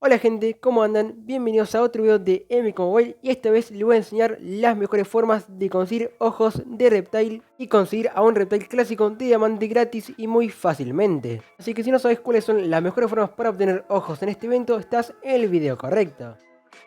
Hola gente, ¿cómo andan? Bienvenidos a otro video de Mobile y esta vez les voy a enseñar las mejores formas de conseguir ojos de Reptile y conseguir a un Reptile clásico de diamante gratis y muy fácilmente. Así que si no sabes cuáles son las mejores formas para obtener ojos en este evento, estás en el video correcto.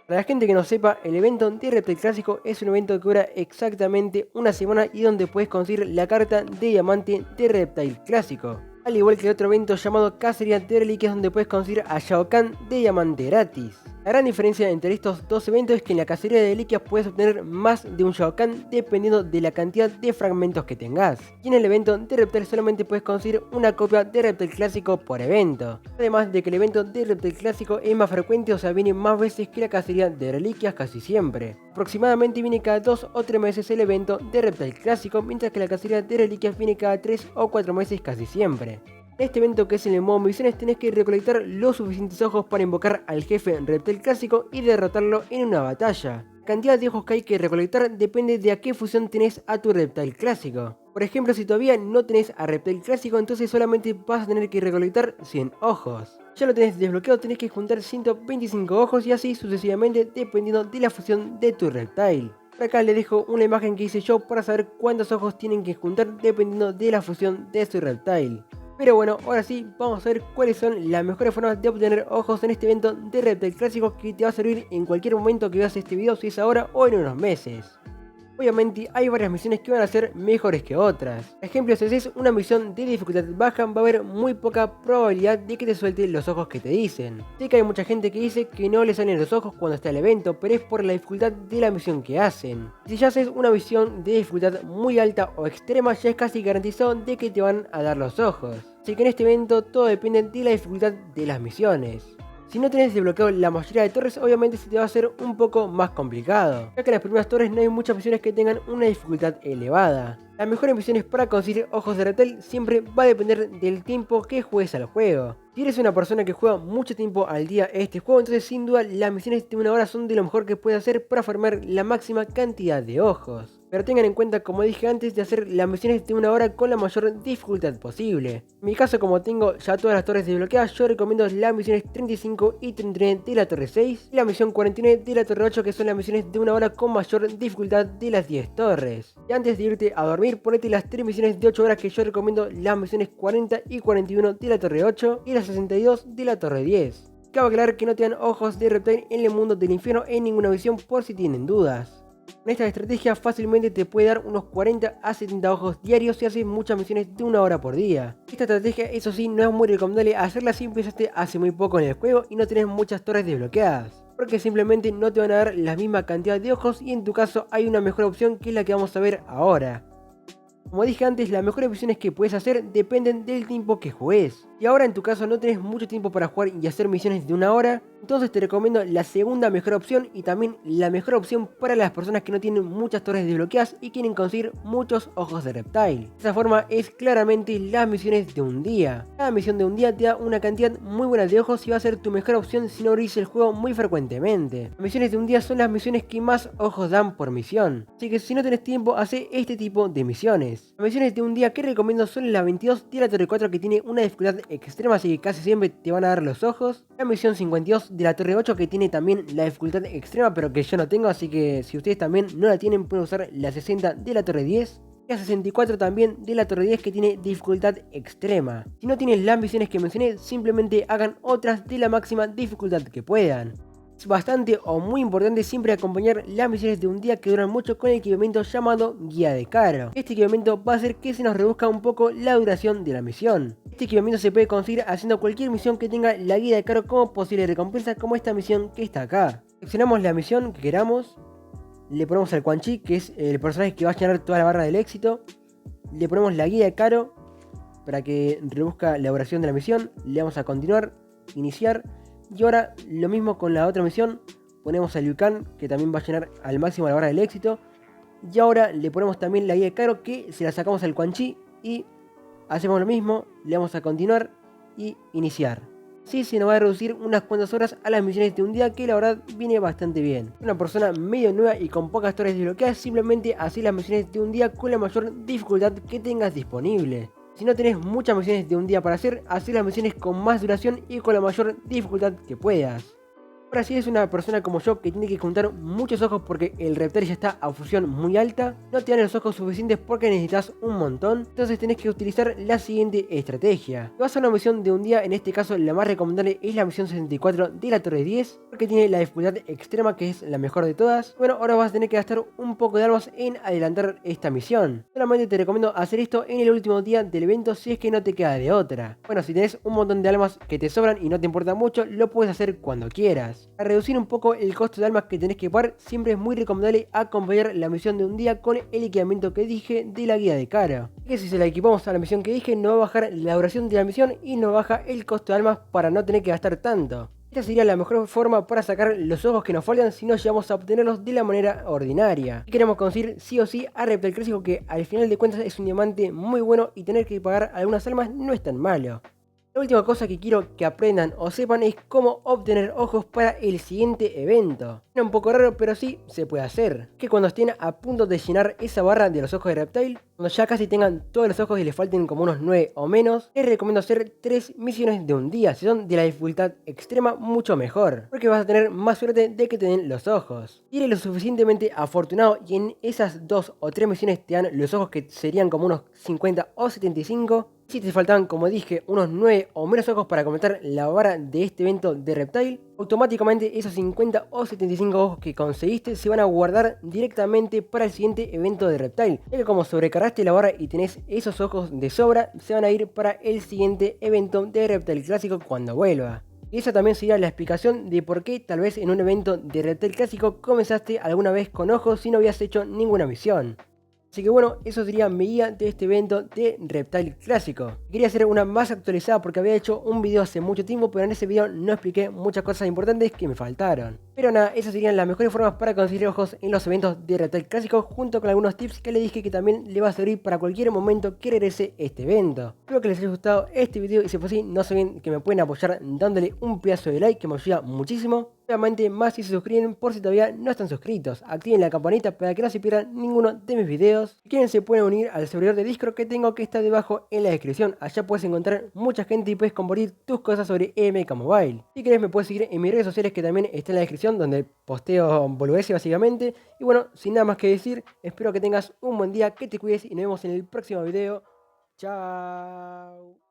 Para la gente que no sepa, el evento de Reptile Clásico es un evento que dura exactamente una semana y donde puedes conseguir la carta de diamante de Reptile Clásico. Al igual que el otro evento llamado Cacería de Reliquias donde puedes conseguir a Shao Kahn de diamante gratis. La gran diferencia entre estos dos eventos es que en la cacería de reliquias puedes obtener más de un Shao Kahn dependiendo de la cantidad de fragmentos que tengas. Y en el evento de Reptile solamente puedes conseguir una copia de Reptile Clásico por evento. Además de que el evento de Reptile Clásico es más frecuente, o sea viene más veces que la cacería de reliquias casi siempre. Aproximadamente viene cada 2 o 3 meses el evento de Reptile Clásico, mientras que la cacería de reliquias viene cada 3 o 4 meses casi siempre. En este evento, que es en el modo misiones, tenés que recolectar los suficientes ojos para invocar al jefe Reptile Clásico y derrotarlo en una batalla. La cantidad de ojos que hay que recolectar depende de a qué fusión tenés a tu Reptile Clásico. Por ejemplo, si todavía no tenés a Reptile Clásico, entonces solamente vas a tener que recolectar 100 ojos. Ya lo tenés desbloqueado, tenés que juntar 125 ojos y así sucesivamente dependiendo de la fusión de tu Reptile. Por acá les dejo una imagen que hice yo para saber cuántos ojos tienen que juntar dependiendo de la fusión de su Reptile. Pero bueno, ahora sí, vamos a ver cuáles son las mejores formas de obtener ojos en este evento de Reptile Clásico que te va a servir en cualquier momento que veas este video, si es ahora o en unos meses. Obviamente hay varias misiones que van a ser mejores que otras. Por ejemplo, si haces una misión de dificultad baja, va a haber muy poca probabilidad de que te suelte los ojos que te dicen. Sé que hay mucha gente que dice que no le salen los ojos cuando está el evento, pero es por la dificultad de la misión que hacen. Si ya haces una misión de dificultad muy alta o extrema, ya es casi garantizado de que te van a dar los ojos. Así que en este evento todo depende de la dificultad de las misiones. Si no tenés desbloqueado la mayoría de torres, obviamente se te va a hacer un poco más complicado, ya que en las primeras torres no hay muchas misiones que tengan una dificultad elevada. Las mejores misiones para conseguir ojos de Reptile siempre va a depender del tiempo que juegues al juego. Si eres una persona que juega mucho tiempo al día este juego, entonces sin duda las misiones de una hora son de lo mejor que puedes hacer para farmar la máxima cantidad de ojos. Pero tengan en cuenta, como dije antes, de hacer las misiones de una hora con la mayor dificultad posible. En mi caso, como tengo ya todas las torres desbloqueadas, yo recomiendo las misiones 35 y 39 de la torre 6 y la misión 49 de la torre 8, que son las misiones de una hora con mayor dificultad de las 10 torres. Y antes de irte a dormir, ponete las 3 misiones de 8 horas que yo recomiendo, las misiones 40 y 41 de la torre 8 y las 62 de la torre 10. Cabe aclarar que no te dan ojos de Reptile en el mundo del infierno en ninguna misión, por si tienen dudas. Con esta estrategia fácilmente te puede dar unos 40 a 70 ojos diarios si haces muchas misiones de una hora por día. Esta estrategia, eso sí, no es muy recomendable hacerla si empezaste hace muy poco en el juego y no tenés muchas torres desbloqueadas, porque simplemente no te van a dar la misma cantidad de ojos y en tu caso hay una mejor opción, que es la que vamos a ver ahora. Como dije antes, las mejores misiones que puedes hacer dependen del tiempo que juegues. Y ahora en tu caso no tenés mucho tiempo para jugar y hacer misiones de una hora, entonces te recomiendo la segunda mejor opción y también la mejor opción para las personas que no tienen muchas torres desbloqueadas y quieren conseguir muchos ojos de Reptile. Esa forma es claramente las misiones de un día. Cada misión de un día te da una cantidad muy buena de ojos y va a ser tu mejor opción si no abrís el juego muy frecuentemente. Las misiones de un día son las misiones que más ojos dan por misión, así que si no tenés tiempo, hace este tipo de misiones. Las misiones de un día que recomiendo son la 22 de la torre 4, que tiene una dificultad extrema, así que casi siempre te van a dar los ojos. La misión 52 de la torre 8, que tiene también la dificultad extrema, pero que yo no tengo, así que si ustedes también no la tienen, pueden usar la 60 de la torre 10. Y la 64 también de la torre 10, que tiene dificultad extrema. Si no tienen las misiones que mencioné, simplemente hagan otras de la máxima dificultad que puedan. Es bastante o muy importante siempre acompañar las misiones de un día que duran mucho con el equipamiento llamado Guía de Caro. Este equipamiento va a hacer que se nos reduzca un poco la duración de la misión. Este equipamiento se puede conseguir haciendo cualquier misión que tenga la Guía de Caro como posible recompensa, como esta misión que está acá. Seleccionamos la misión que queramos, le ponemos al Quan Chi, que es el personaje que va a llenar toda la barra del éxito, le ponemos la Guía de Caro para que reduzca la duración de la misión, le damos a continuar, iniciar. Y ahora lo mismo con la otra misión, ponemos a Liu Kang, que también va a llenar al máximo la barra del éxito. Y ahora le ponemos también la guía de Caro, que se la sacamos al Quan Chi, y hacemos lo mismo, le damos a continuar y iniciar. Sí, se nos va a reducir unas cuantas horas a las misiones de un día, que la verdad viene bastante bien. Una persona medio nueva y con pocas torres desbloqueadas, simplemente así las misiones de un día con la mayor dificultad que tengas disponible. Si no tenés muchas misiones de un día para hacer, haz las misiones con más duración y con la mayor dificultad que puedas. Ahora si es una persona como yo que tiene que juntar muchos ojos porque el Reptile ya está a fusión muy alta, no te dan los ojos suficientes porque necesitas un montón, entonces tenés que utilizar la siguiente estrategia. Si vas a una misión de un día, en este caso la más recomendable es la misión 64 de la Torre 10, porque tiene la dificultad extrema que es la mejor de todas. Bueno, ahora vas a tener que gastar un poco de armas en adelantar esta misión. Solamente te recomiendo hacer esto en el último día del evento si es que no te queda de otra. Bueno, si tenés un montón de almas que te sobran y no te importa mucho, lo puedes hacer cuando quieras. Para reducir un poco el costo de almas que tenés que pagar, siempre es muy recomendable acompañar la misión de un día con el equipamiento que dije de la guía de cara. Que si se la equipamos a la misión que dije, no va a bajar la duración de la misión y no baja el costo de almas para no tener que gastar tanto. Esta sería la mejor forma para sacar los ojos que nos faltan si no llegamos a obtenerlos de la manera ordinaria. Y queremos conseguir sí o sí a Reptile Clásico, que al final de cuentas es un diamante muy bueno y tener que pagar algunas almas no es tan malo. La última cosa que quiero que aprendan o sepan es cómo obtener ojos para el siguiente evento. Suena un poco raro, pero sí se puede hacer. Que cuando estén a punto de llenar esa barra de los ojos de Reptile, cuando ya casi tengan todos los ojos y les falten como unos 9 o menos, les recomiendo hacer 3 misiones de un día. Si son de la dificultad extrema, mucho mejor, porque vas a tener más suerte de que te den los ojos. Si eres lo suficientemente afortunado y en esas 2 o 3 misiones te dan los ojos, que serían como unos 50 o 75, si te faltaban, como dije, unos 9 o menos ojos para completar la vara de este evento de Reptile, automáticamente esos 50 o 75 ojos que conseguiste se van a guardar directamente para el siguiente evento de Reptile, ya que como sobrecargaste la vara y tenés esos ojos de sobra, se van a ir para el siguiente evento de Reptile Clásico cuando vuelva. Y esa también sería la explicación de por qué tal vez en un evento de Reptile Clásico comenzaste alguna vez con ojos si no habías hecho ninguna misión. Así que bueno, eso sería mi guía de este evento de Reptile Clásico. Quería hacer una más actualizada porque había hecho un video hace mucho tiempo, pero en ese video no expliqué muchas cosas importantes que me faltaron. Pero nada, esas serían las mejores formas para conseguir ojos en los eventos de Reptile Clásico, junto con algunos tips que le dije que también le va a servir para cualquier momento que regrese este evento. Espero que les haya gustado este video y si fue así, no se olviden que me pueden apoyar dándole un pedazo de like que me ayuda muchísimo. Obviamente más si se suscriben por si todavía no están suscritos. Activen la campanita para que no se pierdan ninguno de mis videos. Si quieren se pueden unir al servidor de Discord que tengo, que está debajo en la descripción. Allá puedes encontrar mucha gente y puedes compartir tus cosas sobre MK Mobile. Si quieres me puedes seguir en mis redes sociales que también está en la descripción, donde posteo boludeces básicamente. Y bueno, sin nada más que decir, espero que tengas un buen día, que te cuides y nos vemos en el próximo video. Chao.